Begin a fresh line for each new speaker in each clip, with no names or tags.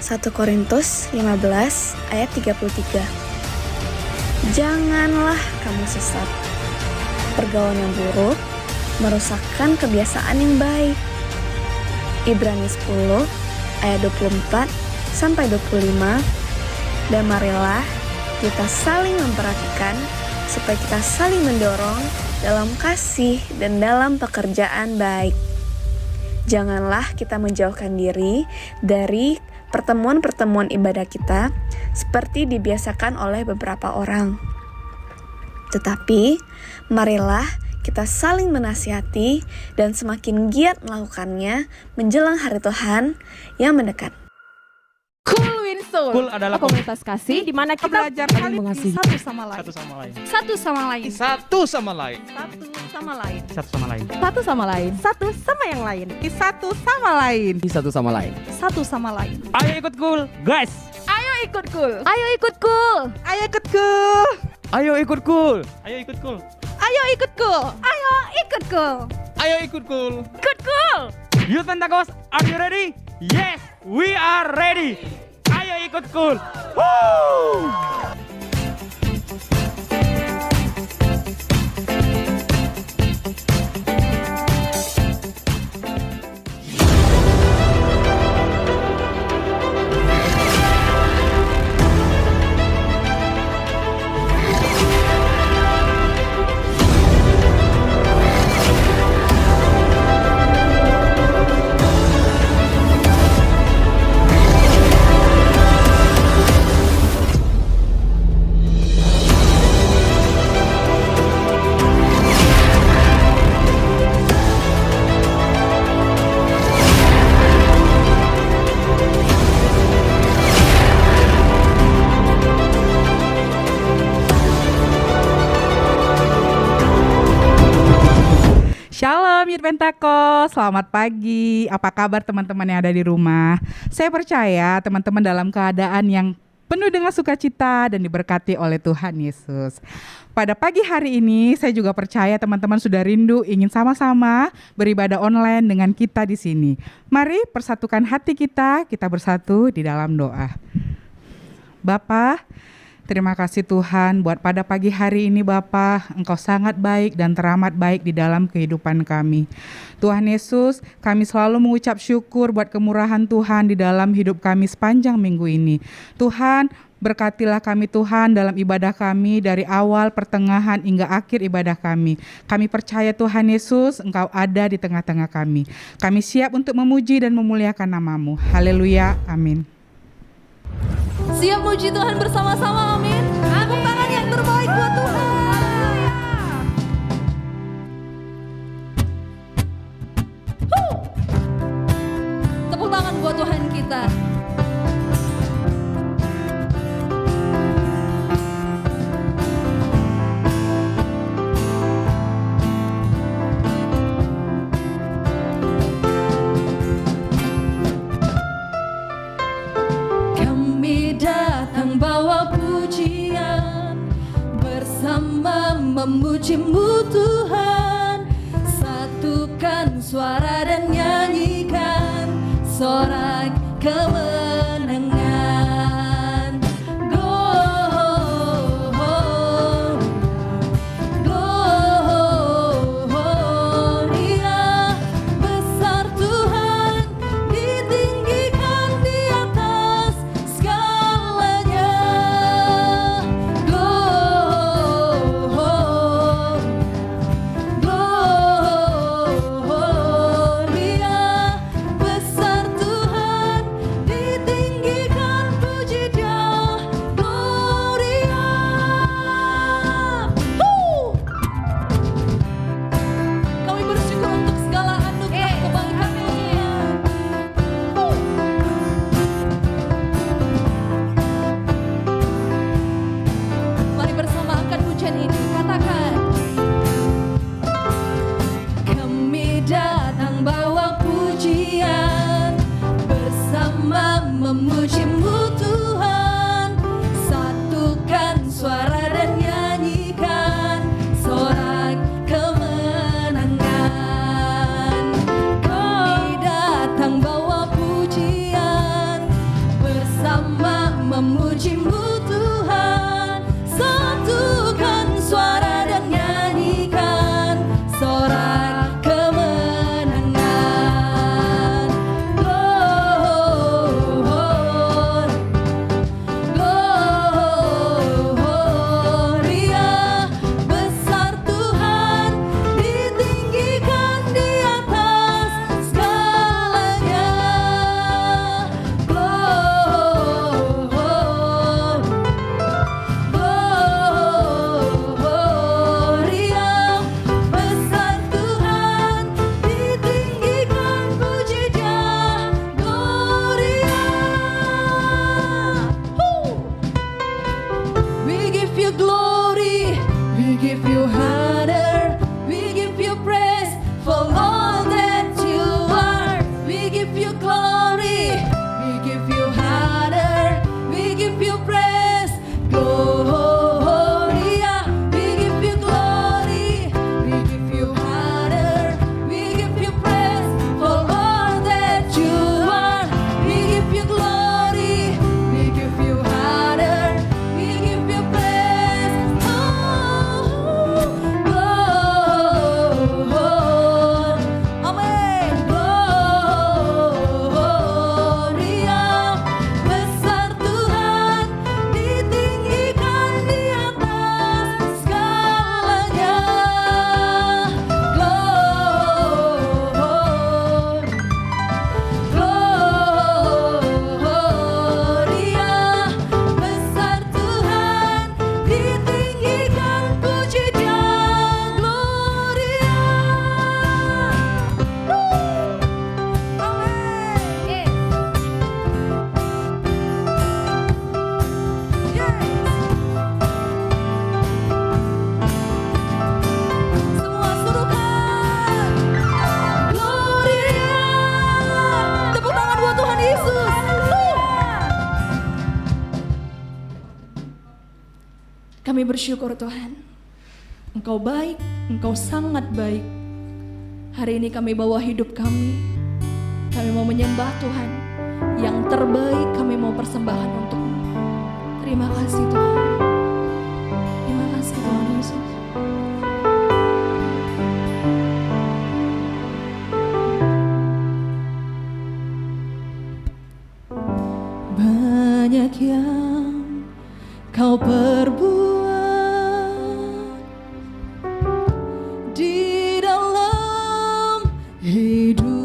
1 Korintus 15 ayat 33. Janganlah kamu sesat. Pergaulan yang buruk merusakkan kebiasaan yang baik. Ibrani 10 ayat 24 sampai 25. Dan marilah kita saling memperhatikan supaya kita saling mendorong dalam kasih dan dalam pekerjaan baik. Janganlah kita menjauhkan diri dari pertemuan-pertemuan ibadah kita seperti dibiasakan oleh beberapa orang. Tetapi marilah kita saling menasihati dan semakin giat melakukannya menjelang hari Tuhan yang mendekat.
Cool Win Soul.
Cool adalah
komunitas kasih di mana kita
belajar saling
mengasihi
satu sama lain.
Satu sama lain. Satu sama lain.
Satu sama lain.
Satu sama lain.
Satu sama lain.
Satu sama yang lain.
Satu sama lain.
Satu sama lain.
Satu sama lain.
Ayo ikut cool, guys.
Ayo ikut cool. Ayo ikut cool.
Ayo ikut cool.
Ayo ikut cool.
Ayo ikut cool.
Ayo ikut cool. Ayo ikut cool.
Ayo ikut cool.
Ikut cool.
Youth Pentecost, are you ready? Yes, we are ready. Ayo ikut cool. Woo!
Shalom Youth Pentecost, selamat pagi. Apa kabar teman-teman yang ada di rumah? Saya percaya teman-teman dalam keadaan yang penuh dengan sukacita dan diberkati oleh Tuhan Yesus. Pada pagi hari ini saya juga percaya teman-teman sudah rindu ingin sama-sama beribadah online dengan kita di sini. Mari persatukan hati kita bersatu di dalam doa. Bapa, terima kasih Tuhan buat pada pagi hari ini Bapa, Engkau sangat baik dan teramat baik di dalam kehidupan kami. Tuhan Yesus, kami selalu mengucap syukur buat kemurahan Tuhan di dalam hidup kami sepanjang minggu ini. Tuhan, berkatilah kami Tuhan dalam ibadah kami dari awal, pertengahan hingga akhir ibadah kami. Kami percaya Tuhan Yesus, Engkau ada di tengah-tengah kami. Kami siap untuk memuji dan memuliakan nama-Mu. Haleluya, amin.
Siap muji Tuhan bersama-sama, amin. Tepuk tangan yang terbaik buat Tuhan. Tepuk tangan buat Tuhan kita. Memuji-Mu Tuhan, satukan suara dan nyanyikan sorak kemenangan. Gloria, besar Tuhan, ditinggikan di atas segalanya. Gloria, besar Tuhan, bersyukur Tuhan. Engkau baik, Engkau sangat baik. Hari ini kami bawa hidup kami. Kami mau menyembah Tuhan. Yang terbaik kami mau persembahkan untuk-Mu. Terima kasih Tuhan. Terima kasih Tuhan Yesus. Banyak yang Kau perbuat di dalam hidupku,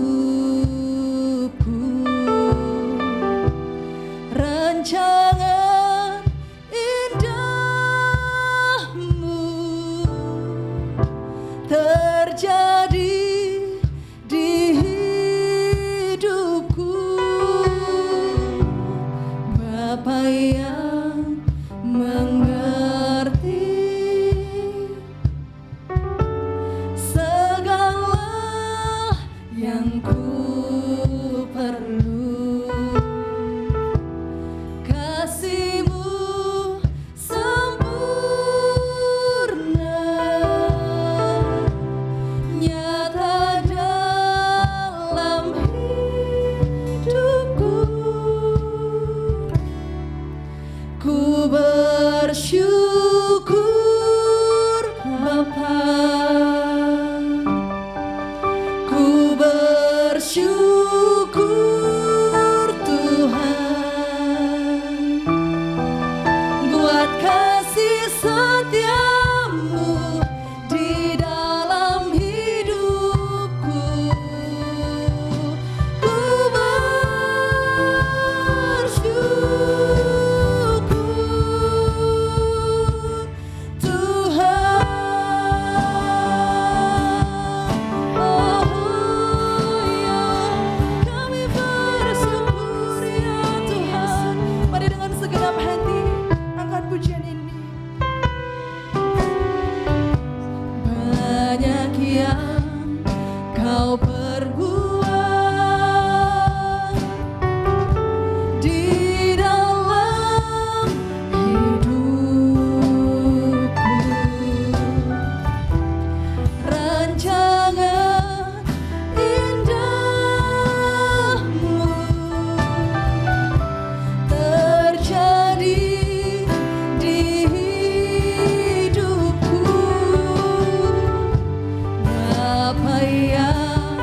rancangan indahmu terjadi di hidupku. Bapa yang mengerti segala yang ku perlu, kasih-Mu sempurna nyata dalam hidupku. Ku bersyukur Bapa, ku bersyukur Tuhan, buat kasih setia-Mu di dalam hidupku. Ku bersyukur Tuhan. Oh ya, kami bersyukur ya Tuhan. Mari dengan segenap hati angkat pujian ini. Banyak yang Kau perbuat di dalam hidupku, rancangan indahmu terjadi di hidupku. Bapa yang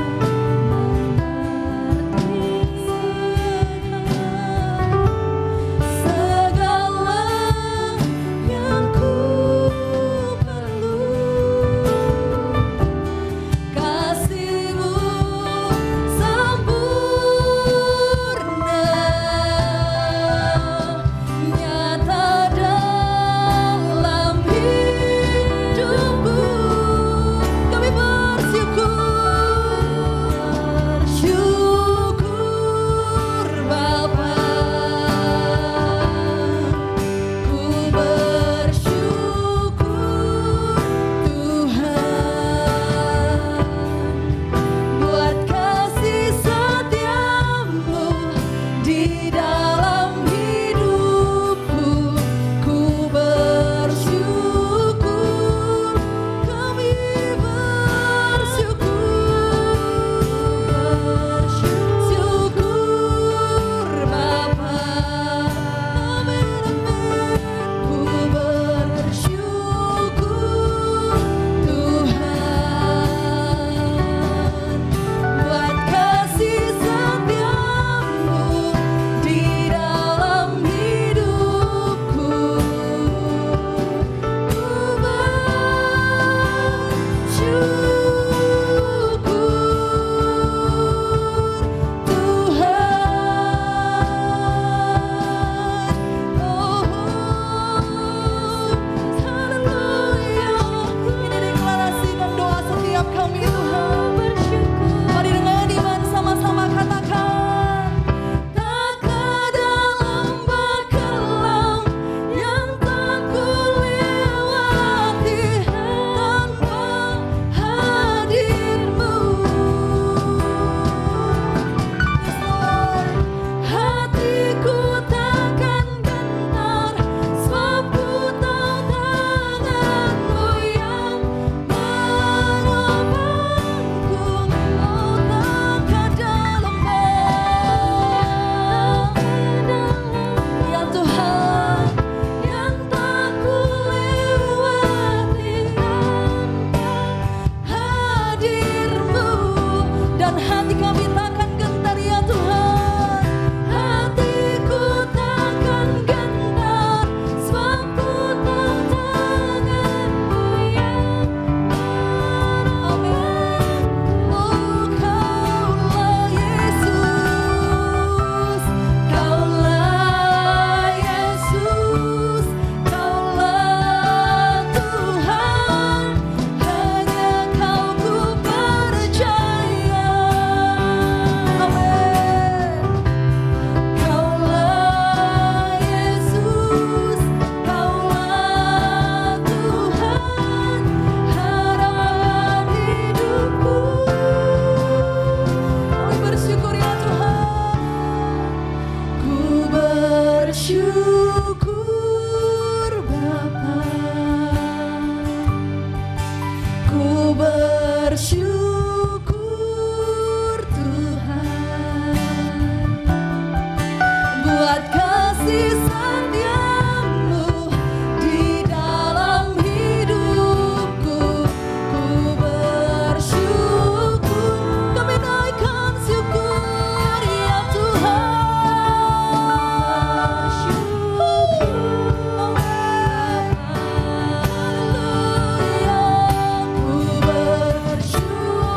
bersyukur Tuhan buat kasih setiamu di dalam hidupku. Ku bersyukur, kami naikkan syukur ya Tuhan. Syukur, haleluya. Ku bersyukur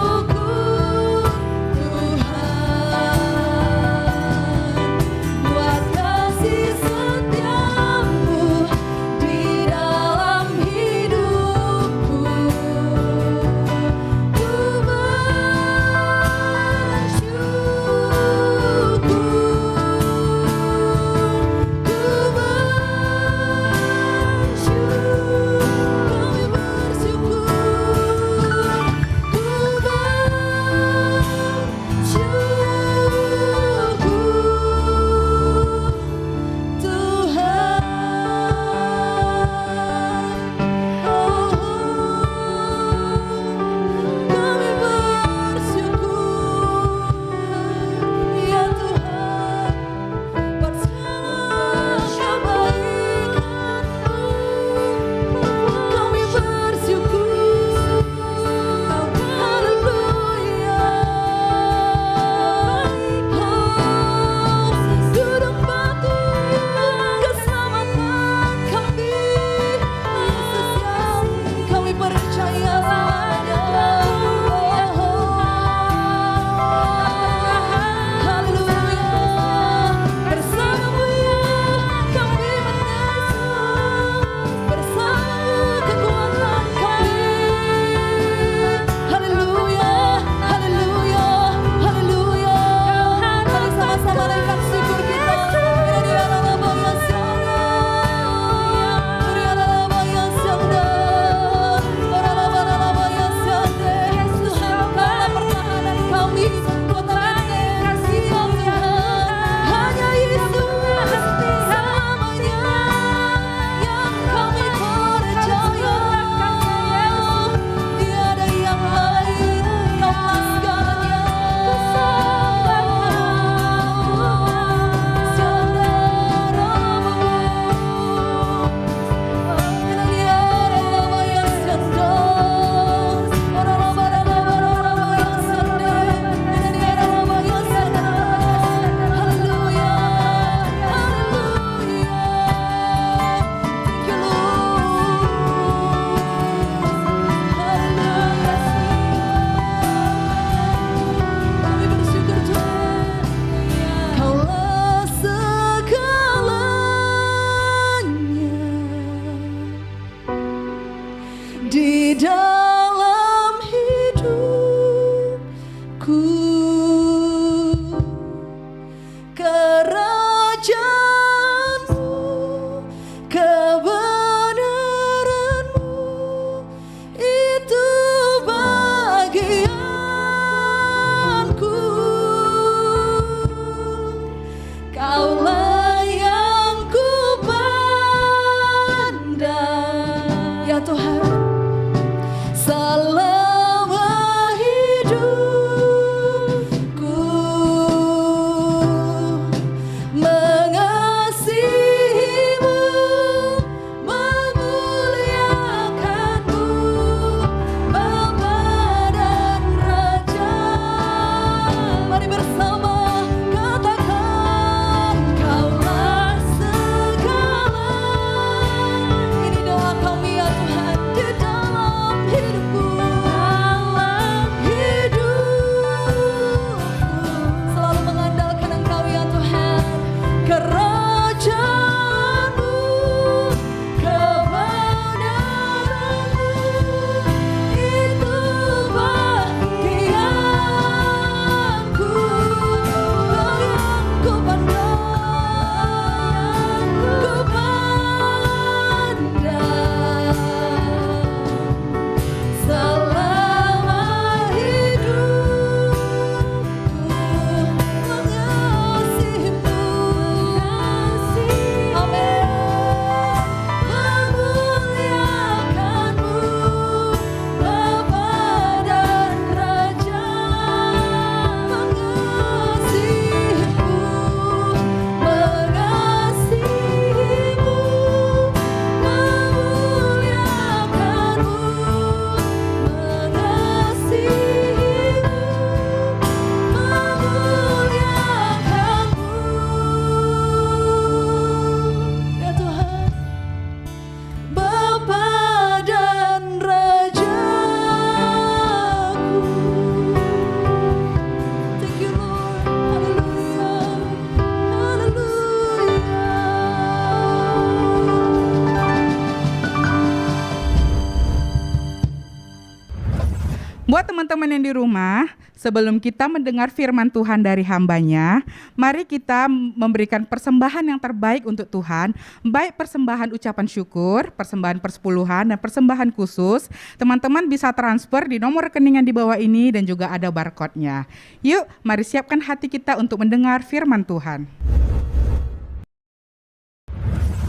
Buat teman-teman yang di rumah, sebelum kita mendengar firman Tuhan dari hambanya, mari kita memberikan persembahan yang terbaik untuk Tuhan, baik persembahan ucapan syukur, persembahan persepuluhan, dan persembahan khusus. Teman-teman bisa transfer di nomor rekening yang di bawah ini dan juga ada barcode-nya. Yuk, mari siapkan hati kita untuk mendengar firman Tuhan.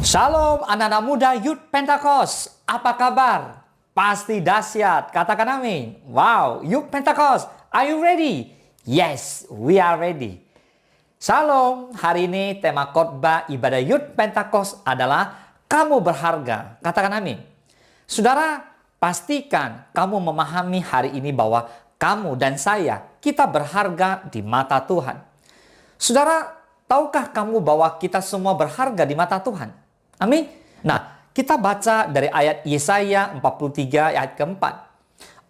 Shalom anak-anak muda Youth Pentakos, apa kabar? Pasti dahsyat, katakan amin. Wow, Youth Pentakos, are you ready? Yes, we are ready. Shalom, hari ini tema khotbah ibadah Youth Pentakos adalah kamu berharga, katakan amin. Saudara, pastikan kamu memahami hari ini bahwa kamu dan saya, kita berharga di mata Tuhan. Saudara, tahukah kamu bahwa kita semua berharga di mata Tuhan? Amin. Nah, kita baca dari ayat Yesaya 43 ayat keempat.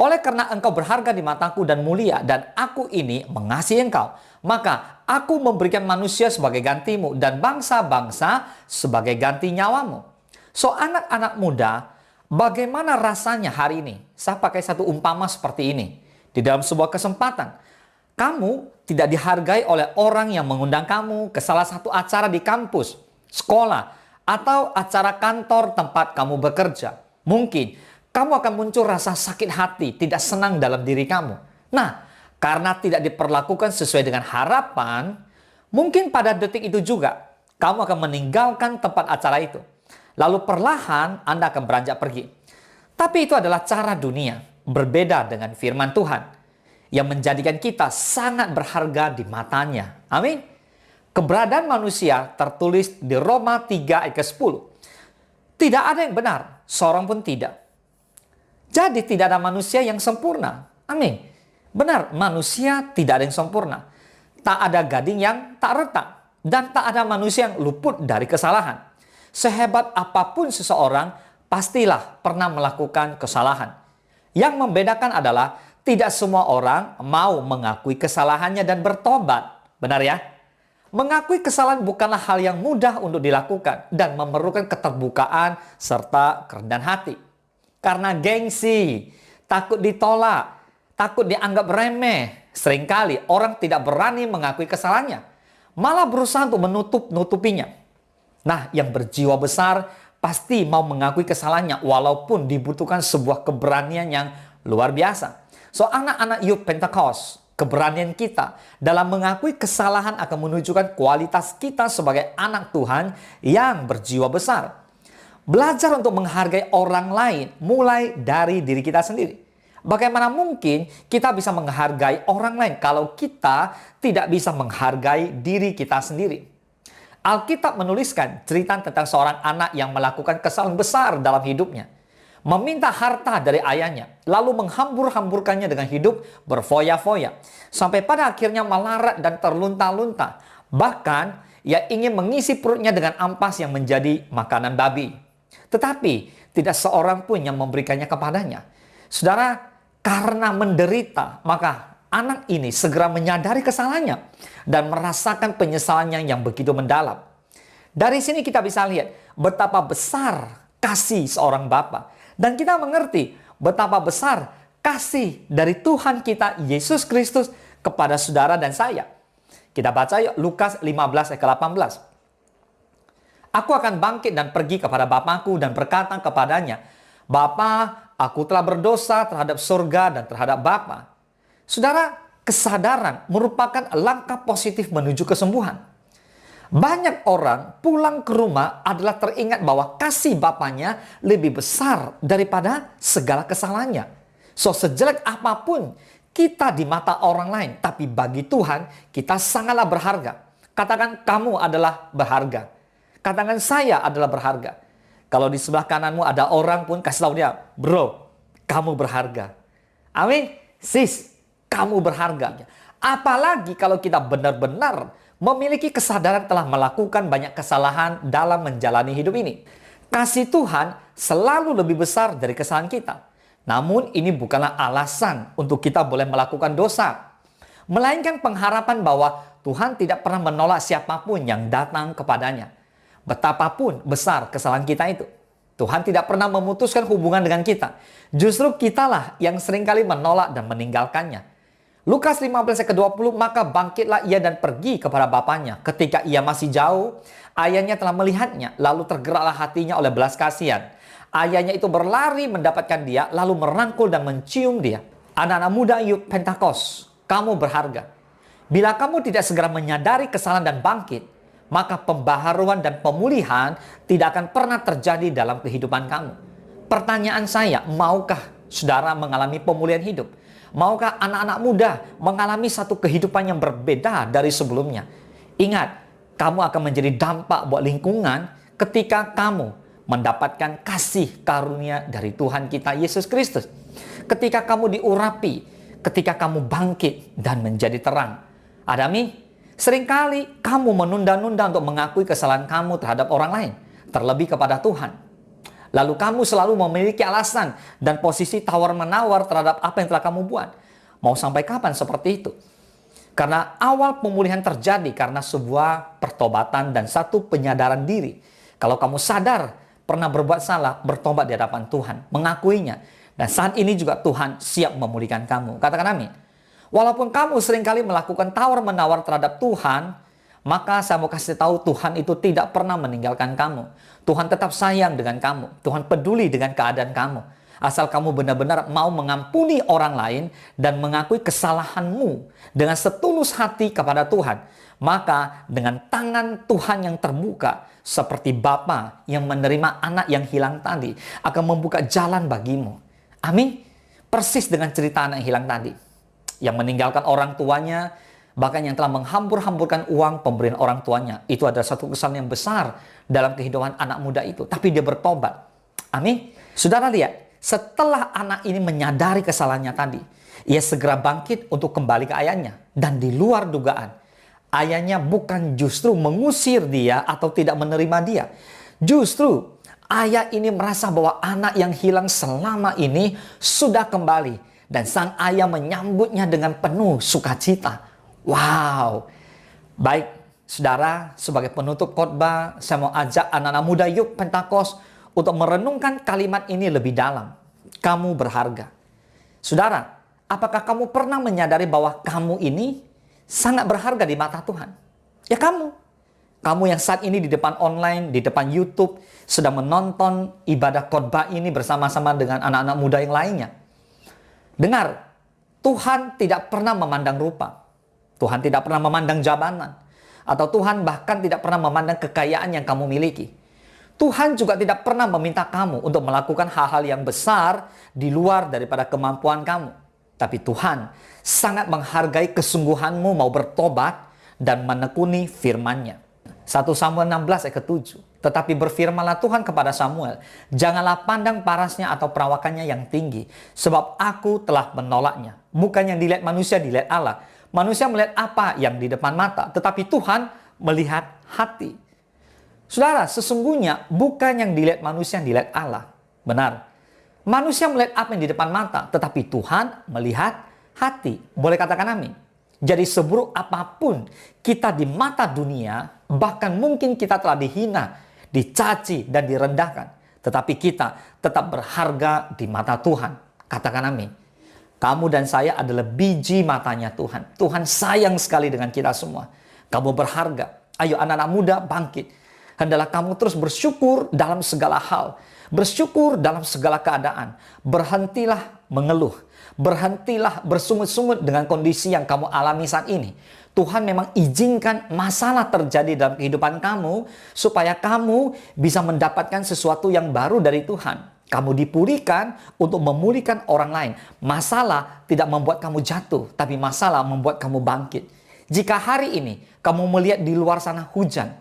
Oleh karena engkau berharga di mataku dan mulia, dan aku ini mengasihi engkau, maka aku memberikan manusia sebagai gantimu dan bangsa-bangsa sebagai ganti nyawamu. So, anak-anak muda, bagaimana rasanya hari ini? Saya pakai satu umpama seperti ini. Di dalam sebuah kesempatan, kamu tidak dihargai oleh orang yang mengundang kamu ke salah satu acara di kampus, sekolah, atau acara kantor tempat kamu bekerja. Mungkin kamu akan muncul rasa sakit hati, tidak senang dalam diri kamu. Nah, karena tidak diperlakukan sesuai dengan harapan, mungkin pada detik itu juga kamu akan meninggalkan tempat acara itu. Lalu perlahan Anda akan beranjak pergi. Tapi itu adalah cara dunia, berbeda dengan firman Tuhan yang menjadikan kita sangat berharga di matanya. Amin. Keberadaan manusia tertulis di Roma 3 ayat ke-10. Tidak ada yang benar, seorang pun tidak. Jadi tidak ada manusia yang sempurna. Amin. Benar, manusia tidak ada yang sempurna. Tak ada gading yang tak retak. Dan tak ada manusia yang luput dari kesalahan. Sehebat apapun seseorang, pastilah pernah melakukan kesalahan. Yang membedakan adalah tidak semua orang mau mengakui kesalahannya dan bertobat. Benar ya? Mengakui kesalahan bukanlah hal yang mudah untuk dilakukan dan memerlukan keterbukaan serta kerendahan hati. Karena gengsi, takut ditolak, takut dianggap remeh, seringkali orang tidak berani mengakui kesalahannya, malah berusaha untuk menutupinya. Nah, yang berjiwa besar pasti mau mengakui kesalahannya walaupun dibutuhkan sebuah keberanian yang luar biasa. So, anak-anak Youth Pentakos, keberanian kita dalam mengakui kesalahan akan menunjukkan kualitas kita sebagai anak Tuhan yang berjiwa besar. Belajar untuk menghargai orang lain mulai dari diri kita sendiri. Bagaimana mungkin kita bisa menghargai orang lain kalau kita tidak bisa menghargai diri kita sendiri? Alkitab menuliskan cerita tentang seorang anak yang melakukan kesalahan besar dalam hidupnya. Meminta harta dari ayahnya, lalu menghambur-hamburkannya dengan hidup berfoya-foya. Sampai pada akhirnya melarat dan terlunta-lunta. Bahkan, ia ingin mengisi perutnya dengan ampas yang menjadi makanan babi. Tetapi, tidak seorang pun yang memberikannya kepadanya. Saudara, karena menderita, maka anak ini segera menyadari kesalahannya dan merasakan penyesalannya yang begitu mendalam. Dari sini kita bisa lihat betapa besar kasih seorang bapa. Dan kita mengerti betapa besar kasih dari Tuhan kita Yesus Kristus kepada saudara dan saya. Kita baca yuk Lukas 15 ayat ke-18. Aku akan bangkit dan pergi kepada Bapakku dan berkata kepadanya, Bapa, aku telah berdosa terhadap surga dan terhadap Bapa. Saudara, kesadaran merupakan langkah positif menuju kesembuhan. Banyak orang pulang ke rumah adalah teringat bahwa kasih bapaknya lebih besar daripada segala kesalahannya. So, sejelek apapun kita di mata orang lain, tapi bagi Tuhan kita sangatlah berharga. Katakan kamu adalah berharga. Katakan saya adalah berharga. Kalau di sebelah kananmu ada orang pun kasih tahu dia, bro, kamu berharga. Amin. Sis, kamu berharga. Apalagi kalau kita benar-benar memiliki kesadaran telah melakukan banyak kesalahan dalam menjalani hidup ini. Kasih Tuhan selalu lebih besar dari kesalahan kita. Namun ini bukanlah alasan untuk kita boleh melakukan dosa. Melainkan pengharapan bahwa Tuhan tidak pernah menolak siapapun yang datang kepadanya. Betapapun besar kesalahan kita itu. Tuhan tidak pernah memutuskan hubungan dengan kita. Justru kitalah yang seringkali menolak dan meninggalkannya. Lukas 15 ayat ke-20, maka bangkitlah ia dan pergi kepada bapaknya. Ketika ia masih jauh, ayahnya telah melihatnya, lalu tergeraklah hatinya oleh belas kasihan. Ayahnya itu berlari mendapatkan dia, lalu merangkul dan mencium dia. Anak-anak muda Youth Pentakos, kamu berharga. Bila kamu tidak segera menyadari kesalahan dan bangkit, maka pembaharuan dan pemulihan tidak akan pernah terjadi dalam kehidupan kamu. Pertanyaan saya, maukah saudara mengalami pemulihan hidup? Maukah anak-anak muda mengalami satu kehidupan yang berbeda dari sebelumnya? Ingat, kamu akan menjadi dampak buat lingkungan ketika kamu mendapatkan kasih karunia dari Tuhan kita Yesus Kristus. Ketika kamu diurapi, ketika kamu bangkit dan menjadi terang. Adami, seringkali kamu menunda-nunda untuk mengakui kesalahan kamu terhadap orang lain, terlebih kepada Tuhan. Lalu kamu selalu memiliki alasan dan posisi tawar-menawar terhadap apa yang telah kamu buat. Mau sampai kapan seperti itu? Karena awal pemulihan terjadi karena sebuah pertobatan dan satu penyadaran diri. Kalau kamu sadar pernah berbuat salah, bertobat di hadapan Tuhan, mengakuinya. Dan saat ini juga Tuhan siap memulihkan kamu. Katakan amin. Walaupun kamu seringkali melakukan tawar-menawar terhadap Tuhan, maka saya mau kasih tahu, Tuhan itu tidak pernah meninggalkan kamu. Tuhan tetap sayang dengan kamu. Tuhan peduli dengan keadaan kamu. Asal kamu benar-benar mau mengampuni orang lain dan mengakui kesalahanmu dengan setulus hati kepada Tuhan. Maka dengan tangan Tuhan yang terbuka, seperti Bapa yang menerima anak yang hilang tadi, akan membuka jalan bagimu. Amin. Persis dengan cerita anak yang hilang tadi, yang meninggalkan orang tuanya, bahkan yang telah menghambur-hamburkan uang pemberian orang tuanya. Itu adalah satu kesalahan yang besar dalam kehidupan anak muda itu. Tapi dia bertobat. Amin. Saudara lihat, setelah anak ini menyadari kesalahannya tadi, ia segera bangkit untuk kembali ke ayahnya. Dan di luar dugaan, ayahnya bukan justru mengusir dia atau tidak menerima dia. Justru ayah ini merasa bahwa anak yang hilang selama ini sudah kembali. Dan sang ayah menyambutnya dengan penuh sukacita. Wow. Baik, saudara, sebagai penutup khotbah, saya mau ajak anak-anak muda Youth Pentakos untuk merenungkan kalimat ini lebih dalam. Kamu berharga. Saudara, apakah kamu pernah menyadari bahwa kamu ini sangat berharga di mata Tuhan? Ya kamu. Kamu yang saat ini di depan online, di depan YouTube, sedang menonton ibadah khotbah ini bersama-sama dengan anak-anak muda yang lainnya. Dengar, Tuhan tidak pernah memandang rupa. Tuhan tidak pernah memandang jabatan. Atau Tuhan bahkan tidak pernah memandang kekayaan yang kamu miliki. Tuhan juga tidak pernah meminta kamu untuk melakukan hal-hal yang besar di luar daripada kemampuan kamu. Tapi Tuhan sangat menghargai kesungguhanmu mau bertobat dan menekuni firman-Nya. 1 Samuel 16 ayat ke-7. Tetapi berfirmanlah Tuhan kepada Samuel, janganlah pandang parasnya atau perawakannya yang tinggi, sebab aku telah menolaknya. Bukan yang dilihat manusia, dilihat Allah. Manusia melihat apa yang di depan mata, tetapi Tuhan melihat hati. Saudara, sesungguhnya bukan yang dilihat manusia, yang dilihat Allah. Benar. Manusia melihat apa yang di depan mata, tetapi Tuhan melihat hati. Boleh katakan amin. Jadi seburuk apapun kita di mata dunia, bahkan mungkin kita telah dihina, dicaci dan direndahkan, tetapi kita tetap berharga di mata Tuhan. Katakan amin. Kamu dan saya adalah biji matanya Tuhan. Tuhan sayang sekali dengan kita semua. Kamu berharga. Ayo anak-anak muda bangkit. Hendaklah kamu terus bersyukur dalam segala hal. Bersyukur dalam segala keadaan. Berhentilah mengeluh. Berhentilah bersungut-sungut dengan kondisi yang kamu alami saat ini. Tuhan memang izinkan masalah terjadi dalam kehidupan kamu supaya kamu bisa mendapatkan sesuatu yang baru dari Tuhan. Kamu dipulihkan untuk memulihkan orang lain. Masalah tidak membuat kamu jatuh, tapi masalah membuat kamu bangkit. Jika hari ini kamu melihat di luar sana hujan,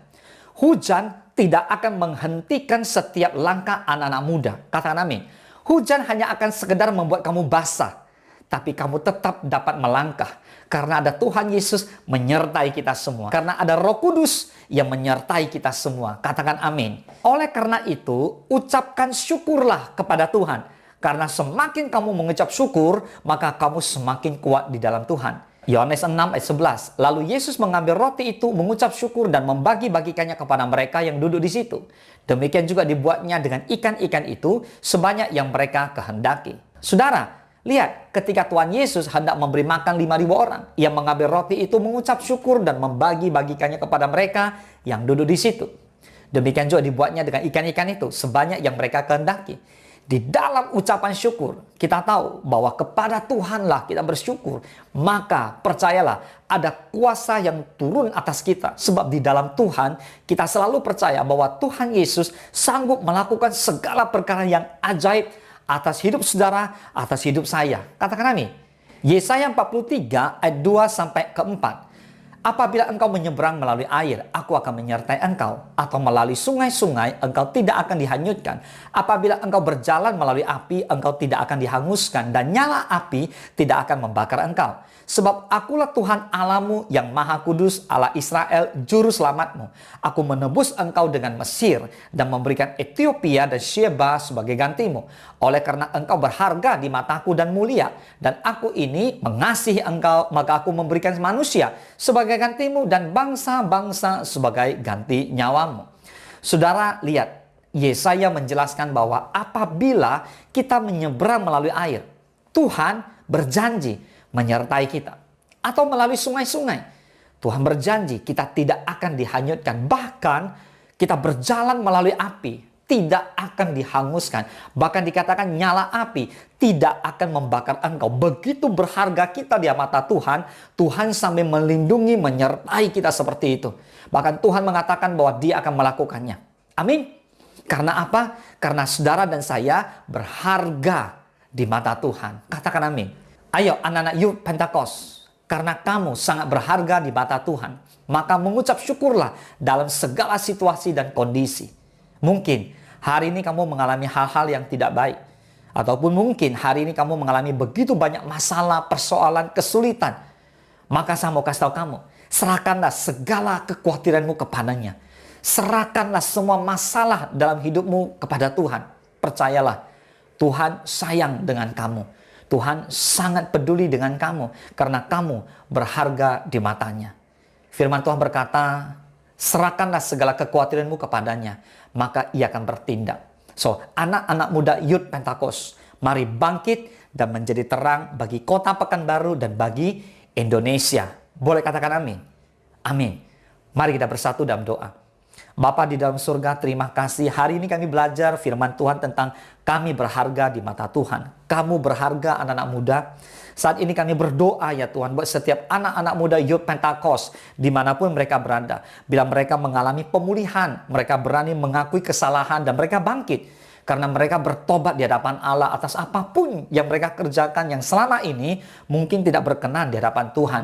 hujan tidak akan menghentikan setiap langkah anak-anak muda. Katakan amin. Hujan hanya akan sekedar membuat kamu basah, tapi kamu tetap dapat melangkah. Karena ada Tuhan Yesus menyertai kita semua. Karena ada Roh Kudus yang menyertai kita semua. Katakan amin. Oleh karena itu, ucapkan syukurlah kepada Tuhan. Karena semakin kamu mengucap syukur, maka kamu semakin kuat di dalam Tuhan. Yohanes 6 ayat 11. Lalu Yesus mengambil roti itu, mengucap syukur dan membagi-bagikannya kepada mereka yang duduk di situ. Demikian juga dibuatnya dengan ikan-ikan itu sebanyak yang mereka kehendaki. Saudara, lihat ketika Tuhan Yesus hendak memberi makan 5.000 orang, Ia mengambil roti itu, mengucap syukur dan membagi-bagikannya kepada mereka yang duduk di situ. Demikian juga dibuatnya dengan ikan-ikan itu sebanyak yang mereka kehendaki. Di dalam ucapan syukur, kita tahu bahwa kepada Tuhanlah kita bersyukur. Maka percayalah, ada kuasa yang turun atas kita. Sebab di dalam Tuhan, kita selalu percaya bahwa Tuhan Yesus sanggup melakukan segala perkara yang ajaib atas hidup saudara, atas hidup saya. Katakan amin. Yesaya 43 ayat 2-4. Apabila engkau menyeberang melalui air, aku akan menyertai engkau. Atau melalui sungai-sungai, engkau tidak akan dihanyutkan. Apabila engkau berjalan melalui api, engkau tidak akan dihanguskan. Dan nyala api tidak akan membakar engkau. Sebab akulah Tuhan Allahmu yang Maha Kudus, Allah Israel, Juru Selamatmu. Aku menebus engkau dengan Mesir dan memberikan Ethiopia dan Sheba sebagai gantimu. Oleh karena engkau berharga di mataku dan mulia, dan aku ini mengasihi engkau, maka aku memberikan manusia sebagai gantimu dan bangsa-bangsa sebagai ganti nyawamu. Saudara, lihat, Yesaya menjelaskan bahwa apabila kita menyeberang melalui air, Tuhan berjanji menyertai kita. Atau melalui sungai-sungai, Tuhan berjanji kita tidak akan dihanyutkan. Bahkan kita berjalan melalui api, tidak akan dihanguskan. Bahkan dikatakan nyala api tidak akan membakar engkau. Begitu berharga kita di mata Tuhan, Tuhan sampai melindungi, menyertai kita seperti itu. Bahkan Tuhan mengatakan bahwa Dia akan melakukannya. Amin. Karena apa? Karena saudara dan saya berharga di mata Tuhan. Katakan amin. Ayo anak-anak Youth Pentecost, karena kamu sangat berharga di mata Tuhan, maka mengucap syukurlah dalam segala situasi dan kondisi. Mungkin hari ini kamu mengalami hal-hal yang tidak baik. Ataupun mungkin hari ini kamu mengalami begitu banyak masalah, persoalan, kesulitan. Maka saya mau kasih tahu kamu, serahkanlah segala kekhawatiranmu kepadanya. Serahkanlah semua masalah dalam hidupmu kepada Tuhan. Percayalah, Tuhan sayang dengan kamu. Tuhan sangat peduli dengan kamu karena kamu berharga di matanya. Firman Tuhan berkata, serahkanlah segala kekhawatiranmu kepadanya, maka Ia akan bertindak. So, anak-anak muda Youth Pentecost, mari bangkit dan menjadi terang bagi kota Pekanbaru dan bagi Indonesia. Boleh katakan amin? Amin. Mari kita bersatu dalam doa. Bapa di dalam surga, terima kasih. Hari ini kami belajar firman Tuhan tentang kami berharga di mata Tuhan. Kamu berharga anak-anak muda. Saat ini kami berdoa ya Tuhan, buat setiap anak-anak muda Youth Pentecost dimanapun mereka berada. Bila mereka mengalami pemulihan, mereka berani mengakui kesalahan dan mereka bangkit. Karena mereka bertobat di hadapan Allah atas apapun yang mereka kerjakan yang selama ini mungkin tidak berkenan di hadapan Tuhan.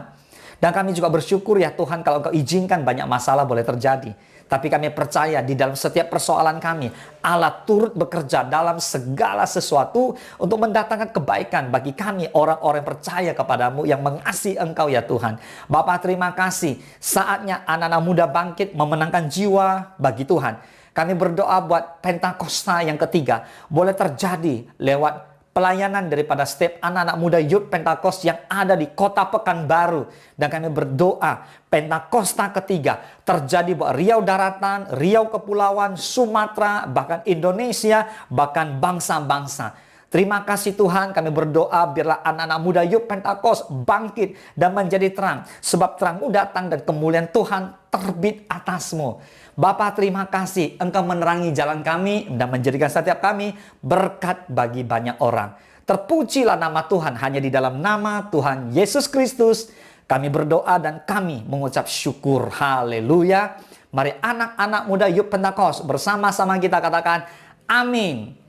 Dan kami juga bersyukur ya Tuhan, kalau Engkau izinkan banyak masalah boleh terjadi. Tapi kami percaya di dalam setiap persoalan kami, Allah turut bekerja dalam segala sesuatu untuk mendatangkan kebaikan bagi kami, orang-orang yang percaya kepadamu, yang mengasihi Engkau ya Tuhan. Bapa, terima kasih. Saatnya anak-anak muda bangkit memenangkan jiwa bagi Tuhan. Kami berdoa buat Pentakosta yang ketiga boleh terjadi lewat pelayanan daripada setiap anak-anak muda Youth Pentecost yang ada di kota Pekanbaru. Dan kami berdoa Pentakosta ketiga terjadi buat Riau Daratan, Riau Kepulauan, Sumatera, bahkan Indonesia, bahkan bangsa-bangsa. Terima kasih Tuhan, kami berdoa biarlah anak-anak muda Youth Pentecost bangkit dan menjadi terang. Sebab terangmu datang dan kemuliaan Tuhan terbit atasmu. Bapa, terima kasih Engkau menerangi jalan kami dan menjadikan setiap kami berkat bagi banyak orang. Terpujilah nama Tuhan. Hanya di dalam nama Tuhan Yesus Kristus kami berdoa dan kami mengucap syukur. Haleluya. Mari anak-anak muda Youth Pentecost bersama-sama kita katakan amin.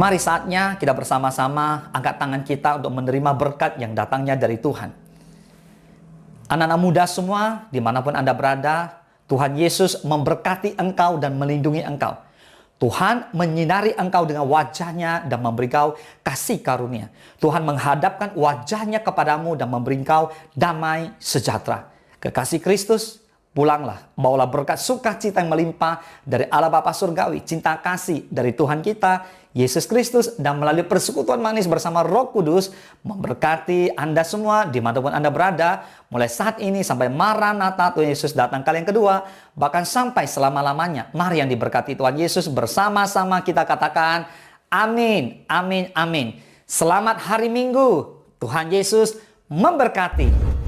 Mari saatnya kita bersama-sama angkat tangan kita untuk menerima berkat yang datangnya dari Tuhan. Anak-anak muda semua, dimanapun Anda berada, Tuhan Yesus memberkati engkau dan melindungi engkau. Tuhan menyinari engkau dengan wajahnya dan memberi engkau kasih karunia. Tuhan menghadapkan wajahnya kepadamu dan memberi engkau damai sejahtera. Kekasih Kristus Pulanglah, bawalah berkat sukacita yang melimpah dari Allah Bapa Surgawi, cinta kasih dari Tuhan kita, Yesus Kristus, dan melalui persekutuan manis bersama Roh Kudus, memberkati Anda semua dimanapun Anda berada, mulai saat ini sampai Maranatha Tuhan Yesus datang kali yang kedua, bahkan sampai selama-lamanya. Mari yang diberkati Tuhan Yesus, bersama-sama kita katakan, amin, amin, amin. Selamat hari Minggu, Tuhan Yesus memberkati.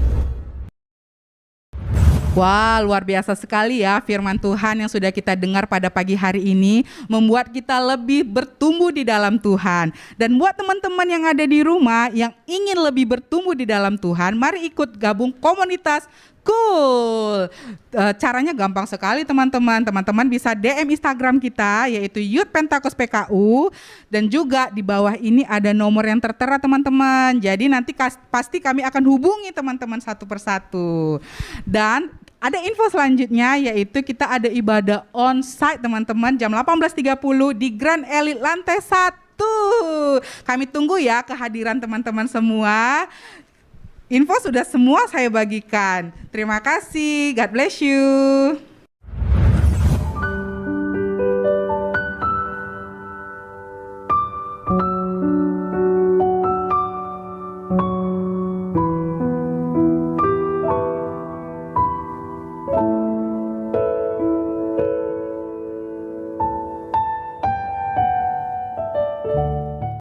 Wah, luar biasa sekali ya firman Tuhan yang sudah kita dengar pada pagi hari ini, membuat kita lebih bertumbuh di dalam Tuhan. Dan buat teman-teman yang ada di rumah yang ingin lebih bertumbuh di dalam Tuhan, mari ikut gabung komunitas Cool. Caranya gampang sekali teman-teman. Teman-teman bisa DM Instagram kita yaitu Youth Pentakos PKU, dan juga di bawah ini ada nomor yang tertera teman-teman. Jadi nanti pasti kami akan hubungi teman-teman satu persatu. Dan ada info selanjutnya yaitu kita ada ibadah on-site teman-teman jam 18.30 di Grand Elite lantai 1. Kami tunggu ya kehadiran teman-teman semua. Info sudah semua saya bagikan. Terima kasih. God bless you.